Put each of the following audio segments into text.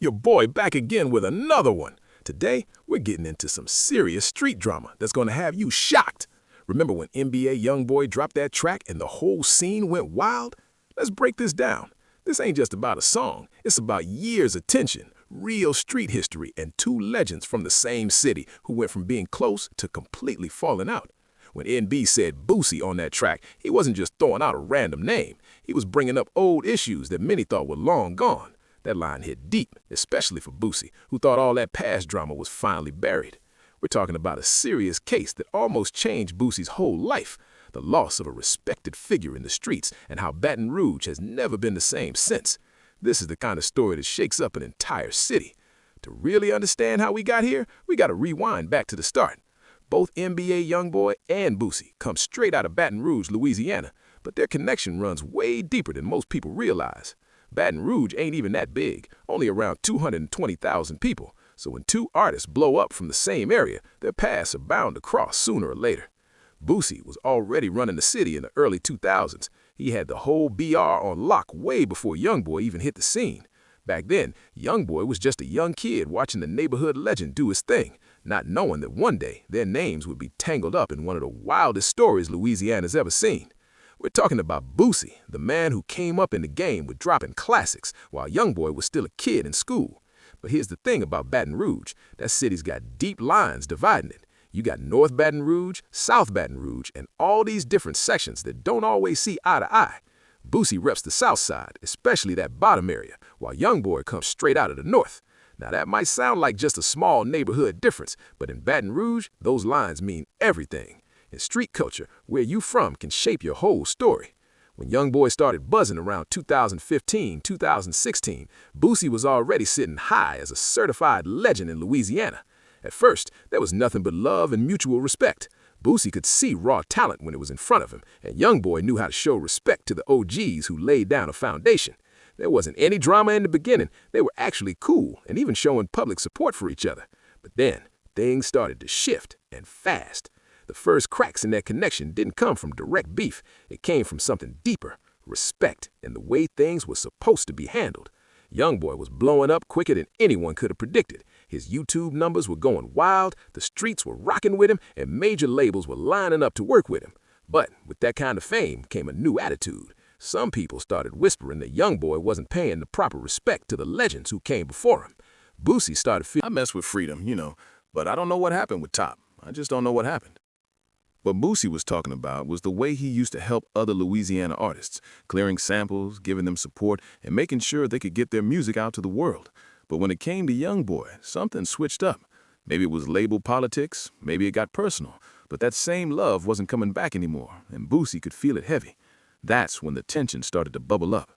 Your boy back again with another one. Today, we're getting into some serious street drama that's going to have you shocked. Remember when NBA Youngboy dropped that track and the whole scene went wild? Let's break this down. This ain't just about a song. It's about years of tension, real street history, and two legends from the same city who went from being close to completely falling out. When NB said Boosie on that track, he wasn't just throwing out a random name. He was bringing up old issues that many thought were long gone. That line hit deep, especially for Boosie, who thought all that past drama was finally buried. We're talking about a serious case that almost changed Boosie's whole life, the loss of a respected figure in the streets, and how Baton Rouge has never been the same since. This is the kind of story that shakes up an entire city. To really understand how we got here, we got to rewind back to the start. Both NBA Youngboy and Boosie come straight out of Baton Rouge, Louisiana, but their connection runs way deeper than most people realize. Baton Rouge ain't even that big, only around 220,000 people, so when two artists blow up from the same area, their paths are bound to cross sooner or later. Boosie was already running the city in the early 2000s. He had the whole BR on lock way before Youngboy even hit the scene. Back then, Youngboy was just a young kid watching the neighborhood legend do his thing, not knowing that one day their names would be tangled up in one of the wildest stories Louisiana's ever seen. We're talking about Boosie, the man who came up in the game with dropping classics while Youngboy was still a kid in school. But here's the thing about Baton Rouge, that city's got deep lines dividing it. You got North Baton Rouge, South Baton Rouge, and all these different sections that don't always see eye to eye. Boosie reps the South Side, especially that bottom area, while Youngboy comes straight out of the North. Now that might sound like just a small neighborhood difference, but in Baton Rouge, those lines mean everything. In street culture, where you from can shape your whole story. When Youngboy started buzzing around 2015, 2016, Boosie was already sitting high as a certified legend in Louisiana. At first, there was nothing but love and mutual respect. Boosie could see raw talent when it was in front of him, and Youngboy knew how to show respect to the OGs who laid down a foundation. There wasn't any drama in the beginning. They were actually cool and even showing public support for each other. But then, things started to shift, and fast. The first cracks in that connection didn't come from direct beef. It came from something deeper, respect, and the way things were supposed to be handled. Youngboy was blowing up quicker than anyone could have predicted. His YouTube numbers were going wild, the streets were rocking with him, and major labels were lining up to work with him. But with that kind of fame came a new attitude. Some people started whispering that Youngboy wasn't paying the proper respect to the legends who came before him. Boosie started feeling, I mess with freedom, but I don't know what happened with Top. I just don't know what happened. What Boosie was talking about was the way he used to help other Louisiana artists, clearing samples, giving them support, and making sure they could get their music out to the world. But when it came to Youngboy, something switched up. Maybe it was label politics, maybe it got personal, but that same love wasn't coming back anymore, and Boosie could feel it heavy. That's when the tension started to bubble up.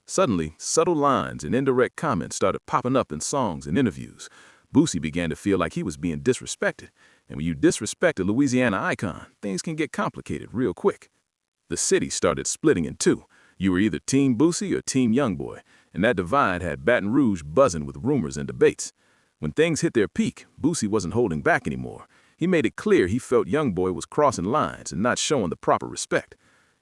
Suddenly, subtle lines and indirect comments started popping up in songs and interviews. Boosie began to feel like he was being disrespected. And when you disrespect a Louisiana icon, things can get complicated real quick. The city started splitting in two. You were either Team Boosie or Team Youngboy, and that divide had Baton Rouge buzzing with rumors and debates. When things hit their peak, Boosie wasn't holding back anymore. He made it clear he felt Youngboy was crossing lines and not showing the proper respect.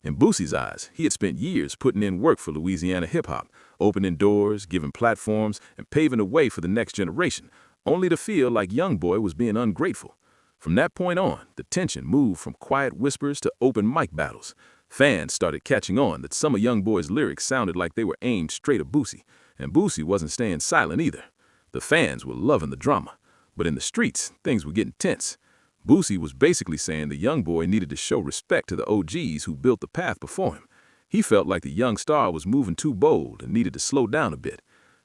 In Boosie's eyes, he had spent years putting in work for Louisiana hip-hop, opening doors, giving platforms, and paving the way for the next generation, only to feel like Youngboy was being ungrateful. From that point on, the tension moved from quiet whispers to open mic battles. Fans started catching on that some of Youngboy's lyrics sounded like they were aimed straight at Boosie, and Boosie wasn't staying silent either. The fans were loving the drama, but in the streets, things were getting tense. Boosie was basically saying the Youngboy needed to show respect to the OGs who built the path before him. He felt like the young star was moving too bold and needed to slow down a bit.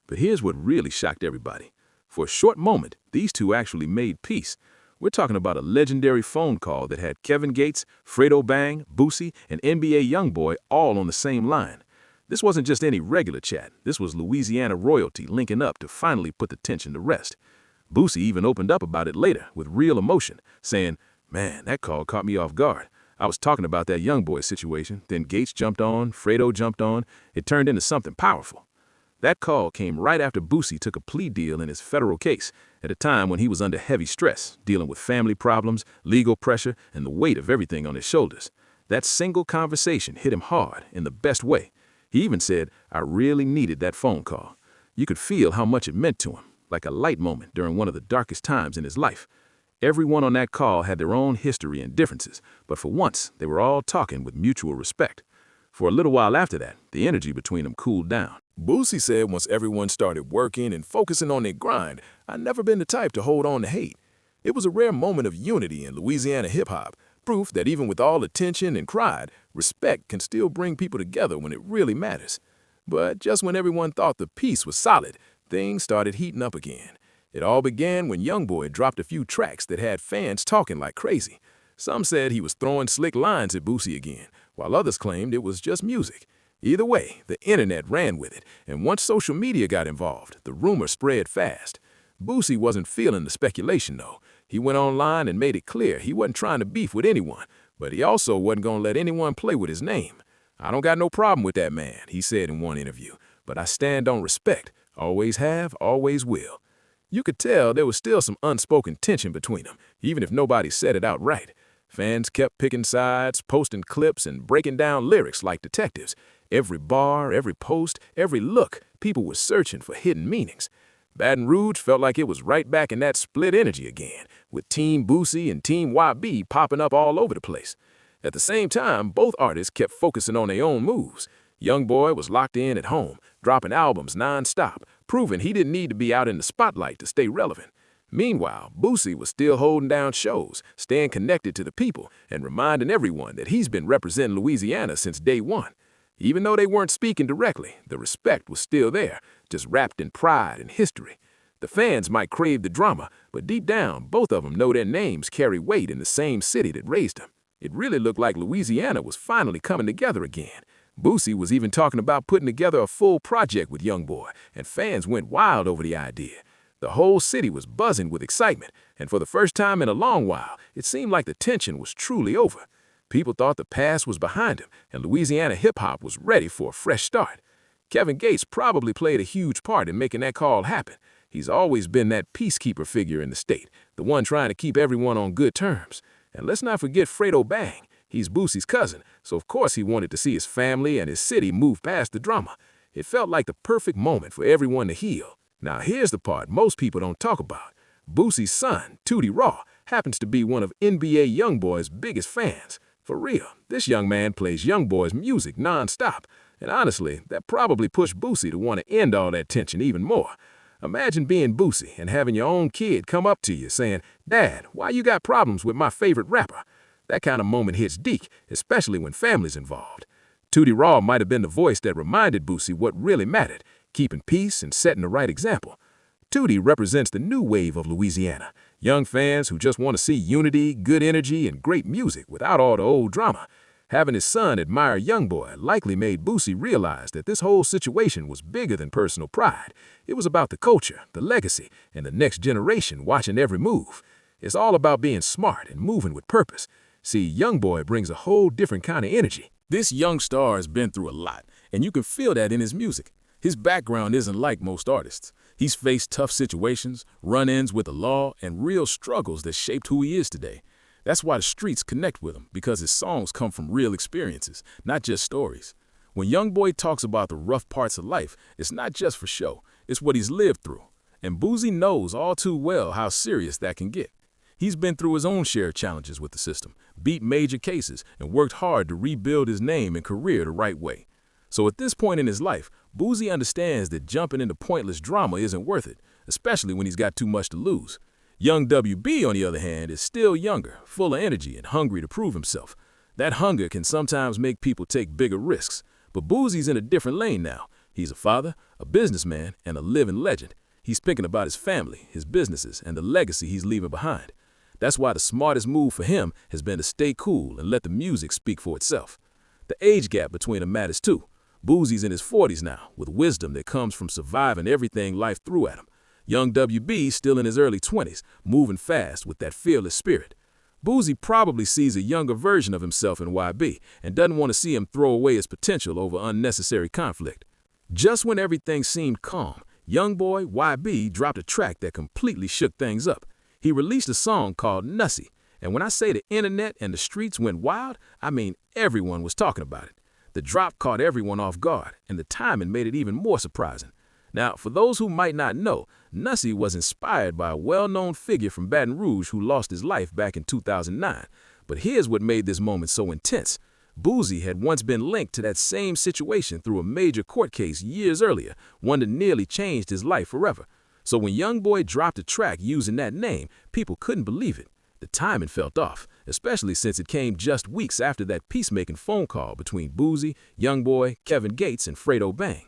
But here's what really shocked everybody. For a short moment, these two actually made peace. We're talking about a legendary phone call that had Kevin Gates, Fredo Bang, Boosie, and NBA Youngboy all on the same line. This wasn't just any regular chat. This was Louisiana royalty linking up to finally put the tension to rest. Boosie even opened up about it later with real emotion, saying, "Man, that call caught me off guard. I was talking about that Youngboy situation, then Gates jumped on, Fredo jumped on. It turned into something powerful." That call came right after Boosie took a plea deal in his federal case, at a time when he was under heavy stress, dealing with family problems, legal pressure, and the weight of everything on his shoulders. That single conversation hit him hard in the best way. He even said, "I really needed that phone call." You could feel how much it meant to him, like a light moment during one of the darkest times in his life. Everyone on that call had their own history and differences, but for once, they were all talking with mutual respect. For a little while after that, the energy between them cooled down. Boosie said once everyone started working and focusing on their grind, I'd never been the type to hold on to hate. It was a rare moment of unity in Louisiana hip-hop, proof that even with all the tension and pride, respect can still bring people together when it really matters. But just when everyone thought the peace was solid, things started heating up again. It all began when Youngboy dropped a few tracks that had fans talking like crazy. Some said he was throwing slick lines at Boosie again, while others claimed it was just music. Either way, the internet ran with it, and once social media got involved, the rumor spread fast. Boosie wasn't feeling the speculation, though. He went online and made it clear he wasn't trying to beef with anyone, but he also wasn't going to let anyone play with his name. I don't got no problem with that man, he said in one interview, but I stand on respect. Always have, always will. You could tell there was still some unspoken tension between them, even if nobody said it outright. Fans kept picking sides, posting clips, and breaking down lyrics like detectives. Every bar, every post, every look, people were searching for hidden meanings. Baton Rouge felt like it was right back in that split energy again, with Team Boosie and Team YB popping up all over the place. At the same time, both artists kept focusing on their own moves. Youngboy was locked in at home, dropping albums non-stop, proving he didn't need to be out in the spotlight to stay relevant. Meanwhile, Boosie was still holding down shows, staying connected to the people, and reminding everyone that he's been representing Louisiana since day one. Even though they weren't speaking directly, the respect was still there, just wrapped in pride and history. The fans might crave the drama, but deep down, both of them know their names carry weight in the same city that raised them. It really looked like Louisiana was finally coming together again. Boosie was even talking about putting together a full project with Youngboy, and fans went wild over the idea. The whole city was buzzing with excitement, and for the first time in a long while, it seemed like the tension was truly over. People thought the past was behind him, and Louisiana hip-hop was ready for a fresh start. Kevin Gates probably played a huge part in making that call happen. He's always been that peacekeeper figure in the state, the one trying to keep everyone on good terms. And let's not forget Fredo Bang. He's Boosie's cousin, so of course he wanted to see his family and his city move past the drama. It felt like the perfect moment for everyone to heal. Now here's the part most people don't talk about. Boosie's son, Tootie Raw, happens to be one of NBA Youngboy's biggest fans. For real, this young man plays Youngboy's music non-stop, and honestly, that probably pushed Boosie to want to end all that tension even more. Imagine being Boosie and having your own kid come up to you saying, "Dad, why you got problems with my favorite rapper?" That kind of moment hits deep, especially when family's involved. Tootie Raw might have been the voice that reminded Boosie what really mattered, keeping peace and setting the right example. Tootie represents the new wave of Louisiana, young fans who just want to see unity, good energy, and great music without all the old drama. Having his son admire Youngboy likely made Boosie realize that this whole situation was bigger than personal pride. It was about the culture, the legacy, and the next generation watching every move. It's all about being smart and moving with purpose. See, Youngboy brings a whole different kind of energy. This young star has been through a lot, and you can feel that in his music. His background isn't like most artists. He's faced tough situations, run-ins with the law, and real struggles that shaped who he is today. That's why the streets connect with him, because his songs come from real experiences, not just stories. When Youngboy talks about the rough parts of life, it's not just for show, it's what he's lived through. And Boosie knows all too well how serious that can get. He's been through his own share of challenges with the system, beat major cases, and worked hard to rebuild his name and career the right way. So at this point in his life, Boosie understands that jumping into pointless drama isn't worth it, especially when he's got too much to lose. Young WB, on the other hand, is still younger, full of energy, and hungry to prove himself. That hunger can sometimes make people take bigger risks, but Boosie's in a different lane now. He's a father, a businessman, and a living legend. He's thinking about his family, his businesses, and the legacy he's leaving behind. That's why the smartest move for him has been to stay cool and let the music speak for itself. The age gap between them matters too. Boosie's in his 40s now, with wisdom that comes from surviving everything life threw at him. Young WB's still in his early 20s, moving fast with that fearless spirit. Boosie probably sees a younger version of himself in YB and doesn't want to see him throw away his potential over unnecessary conflict. Just when everything seemed calm, Youngboy YB dropped a track that completely shook things up. He released a song called Nussy, and when I say the internet and the streets went wild, I mean everyone was talking about it. The drop caught everyone off guard, and the timing made it even more surprising. Now, for those who might not know, Nussie was inspired by a well-known figure from Baton Rouge who lost his life back in 2009. But here's what made this moment so intense. Boosie had once been linked to that same situation through a major court case years earlier, one that nearly changed his life forever. So when Youngboy dropped a track using that name, people couldn't believe it. The timing felt off, especially since it came just weeks after that peacemaking phone call between Boosie, Youngboy, Kevin Gates, and Fredo Bang.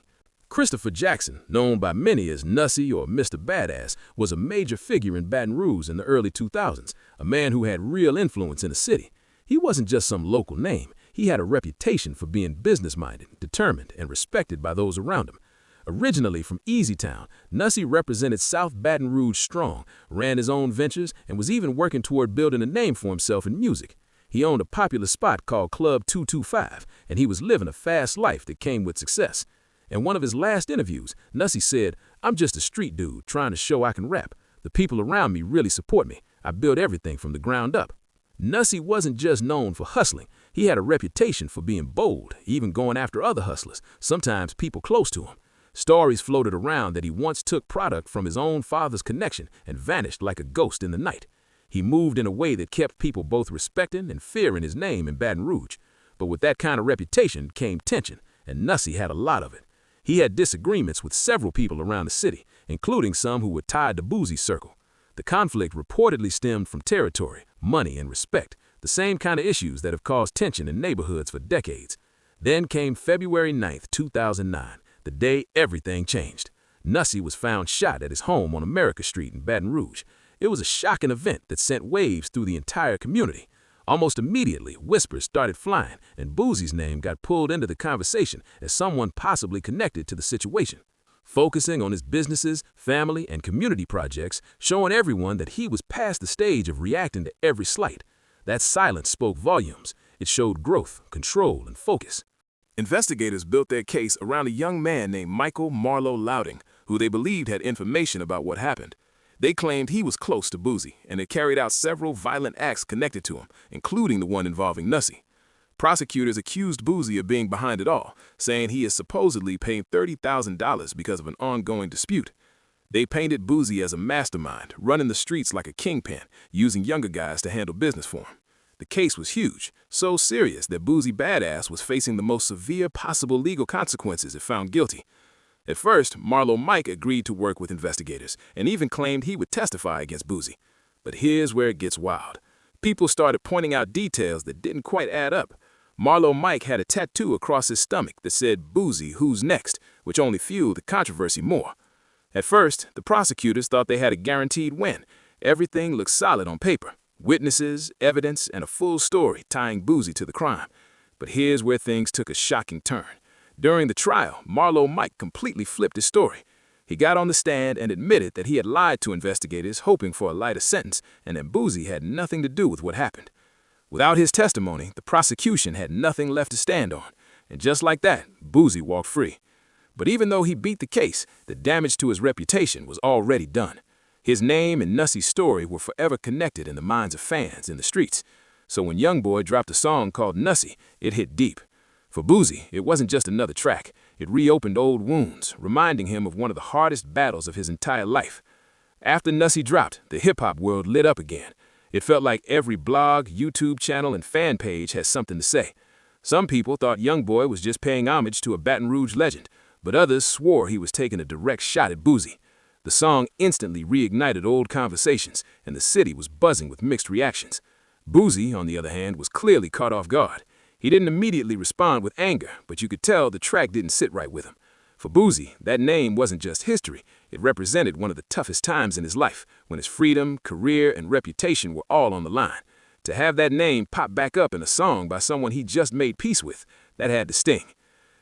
Christopher Jackson, known by many as Nussie or Mr. Badass, was a major figure in Baton Rouge in the early 2000s, a man who had real influence in the city. He wasn't just some local name. He had a reputation for being business-minded, determined, and respected by those around him. Originally from Easy Town, Nussie represented South Baton Rouge strong, ran his own ventures, and was even working toward building a name for himself in music. He owned a popular spot called Club 225, and he was living a fast life that came with success. In one of his last interviews, Nussie said, "I'm just a street dude trying to show I can rap. The people around me really support me. I built everything from the ground up." Nussie wasn't just known for hustling. He had a reputation for being bold, even going after other hustlers, sometimes people close to him. Stories floated around that he once took product from his own father's connection and vanished like a ghost in the night. He moved in a way that kept people both respecting and fearing his name in Baton Rouge. But with that kind of reputation came tension, and Nussie had a lot of it. He had disagreements with several people around the city, including some who were tied to Boosie's circle. The conflict reportedly stemmed from territory, money, and respect, the same kind of issues that have caused tension in neighborhoods for decades. Then came February 9th, 2009, the day everything changed. Nussie was found shot at his home on America Street in Baton Rouge. It was a shocking event that sent waves through the entire community. Almost immediately, whispers started flying, and Boosie's name got pulled into the conversation as someone possibly connected to the situation. Focusing on his businesses, family, and community projects, showing everyone that he was past the stage of reacting to every slight. That silence spoke volumes. It showed growth, control, and focus. Investigators built their case around a young man named Michael Marlowe Louding, who they believed had information about what happened. They claimed he was close to Boosie and had carried out several violent acts connected to him, including the one involving Nussie. Prosecutors accused Boosie of being behind it all, saying he is supposedly paying $30,000 because of an ongoing dispute. They painted Boosie as a mastermind, running the streets like a kingpin, using younger guys to handle business for him. The case was huge, so serious that Boosie Badass was facing the most severe possible legal consequences if found guilty. At first, Marlowe Mike agreed to work with investigators and even claimed he would testify against Boosie. But here's where it gets wild. People started pointing out details that didn't quite add up. Marlowe Mike had a tattoo across his stomach that said, "Boosie, who's next?" which only fueled the controversy more. At first, the prosecutors thought they had a guaranteed win. Everything looked solid on paper. Witnesses, evidence, and a full story tying Boosie to the crime. But here's where things took a shocking turn. During the trial, Marlowe Mike completely flipped his story. He got on the stand and admitted that he had lied to investigators hoping for a lighter sentence and that Boosie had nothing to do with what happened. Without his testimony, the prosecution had nothing left to stand on. And just like that, Boosie walked free. But even though he beat the case, the damage to his reputation was already done. His name and Nussie's story were forever connected in the minds of fans in the streets. So when Youngboy dropped a song called Nussie, it hit deep. For Boosie, it wasn't just another track. It reopened old wounds, reminding him of one of the hardest battles of his entire life. After Nussie dropped, the hip-hop world lit up again. It felt like every blog, YouTube channel, and fan page had something to say. Some people thought Youngboy was just paying homage to a Baton Rouge legend, but others swore he was taking a direct shot at Boosie. The song instantly reignited old conversations, and the city was buzzing with mixed reactions. Boosie, on the other hand, was clearly caught off guard. He didn't immediately respond with anger, but you could tell the track didn't sit right with him. For Boosie, that name wasn't just history, it represented one of the toughest times in his life, when his freedom, career, and reputation were all on the line. To have that name pop back up in a song by someone he just made peace with, that had to sting.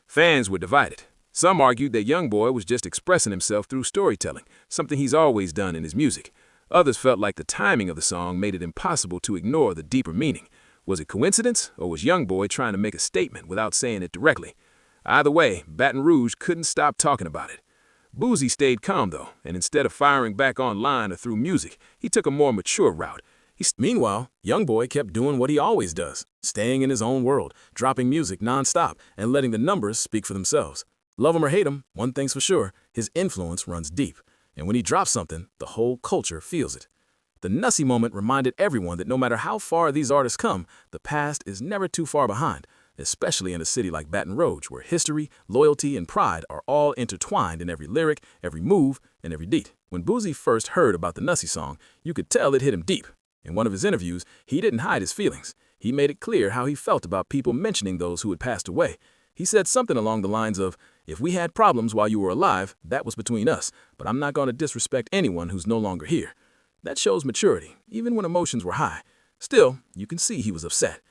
Fans were divided. Some argued that Youngboy was just expressing himself through storytelling, something he's always done in his music. Others felt like the timing of the song made it impossible to ignore the deeper meaning. Was it coincidence, or was Youngboy trying to make a statement without saying it directly? Either way, Baton Rouge couldn't stop talking about it. Boosie stayed calm, though, and instead of firing back online or through music, he took a more mature route. Meanwhile, Youngboy kept doing what he always does, staying in his own world, dropping music non-stop, and letting the numbers speak for themselves. Love him or hate him, one thing's for sure, his influence runs deep. And when he drops something, the whole culture feels it. The Nussie moment reminded everyone that no matter how far these artists come, the past is never too far behind, especially in a city like Baton Rouge, where history, loyalty, and pride are all intertwined in every lyric, every move, and every beat. When Boosie first heard about the Nussie song, you could tell it hit him deep. In one of his interviews, he didn't hide his feelings. He made it clear how he felt about people mentioning those who had passed away. He said something along the lines of, "If we had problems while you were alive, that was between us, but I'm not going to disrespect anyone who's no longer here." That shows maturity, even when emotions were high. Still, you can see he was upset.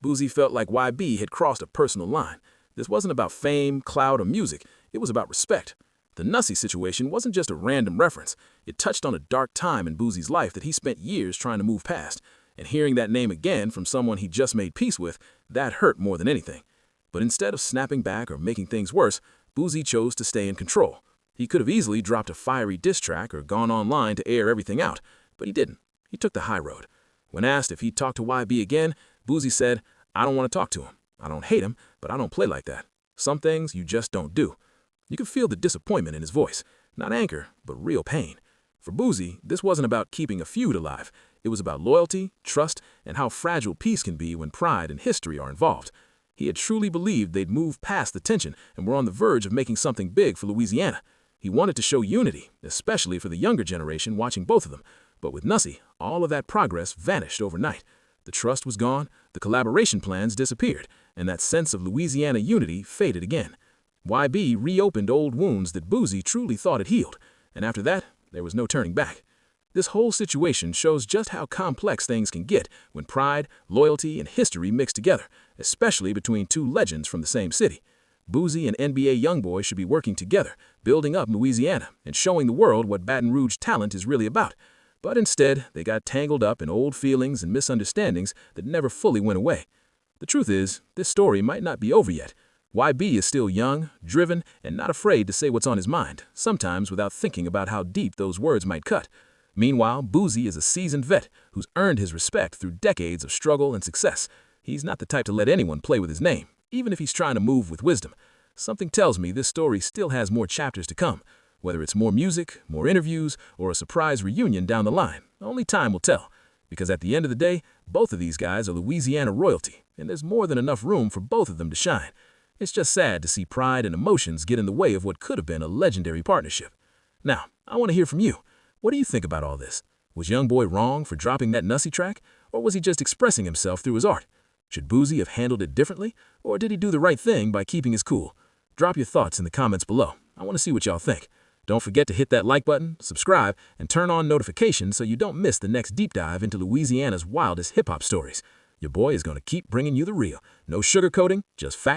Boosie felt like YB had crossed a personal line. This wasn't about fame, clout, or music. It was about respect. The Nussie situation wasn't just a random reference. It touched on a dark time in Boosie's life that he spent years trying to move past. And hearing that name again from someone he just made peace with, that hurt more than anything. But instead of snapping back or making things worse, Boosie chose to stay in control. He could have easily dropped a fiery diss track or gone online to air everything out, but he didn't. He took the high road. When asked if he'd talk to YB again, Boosie said, "I don't want to talk to him. I don't hate him, but I don't play like that. Some things you just don't do." You could feel the disappointment in his voice. Not anger, but real pain. For Boosie, this wasn't about keeping a feud alive. It was about loyalty, trust, and how fragile peace can be when pride and history are involved. He had truly believed they'd moved past the tension and were on the verge of making something big for Louisiana. He wanted to show unity, especially for the younger generation watching both of them. But with Nussie, all of that progress vanished overnight. The trust was gone, the collaboration plans disappeared, and that sense of Louisiana unity faded again. YB reopened old wounds that Boosie truly thought had healed, and after that, there was no turning back. This whole situation shows just how complex things can get when pride, loyalty, and history mix together, especially between two legends from the same city. Boosie and NBA Youngboy should be working together, building up Louisiana, and showing the world what Baton Rouge talent is really about. But instead, they got tangled up in old feelings and misunderstandings that never fully went away. The truth is, this story might not be over yet. YB is still young, driven, and not afraid to say what's on his mind, sometimes without thinking about how deep those words might cut. Meanwhile, Boosie is a seasoned vet who's earned his respect through decades of struggle and success. He's not the type to let anyone play with his name, even if he's trying to move with wisdom. Something tells me this story still has more chapters to come. Whether it's more music, more interviews, or a surprise reunion down the line, only time will tell. Because at the end of the day, both of these guys are Louisiana royalty, and there's more than enough room for both of them to shine. It's just sad to see pride and emotions get in the way of what could have been a legendary partnership. Now, I want to hear from you. What do you think about all this? Was Youngboy wrong for dropping that Nussie track, or was he just expressing himself through his art? Should Boosie have handled it differently, or did he do the right thing by keeping his cool? Drop your thoughts in the comments below. I want to see what y'all think. Don't forget to hit that like button, subscribe, and turn on notifications so you don't miss the next deep dive into Louisiana's wildest hip-hop stories. Your boy is going to keep bringing you the real. No sugarcoating, just facts.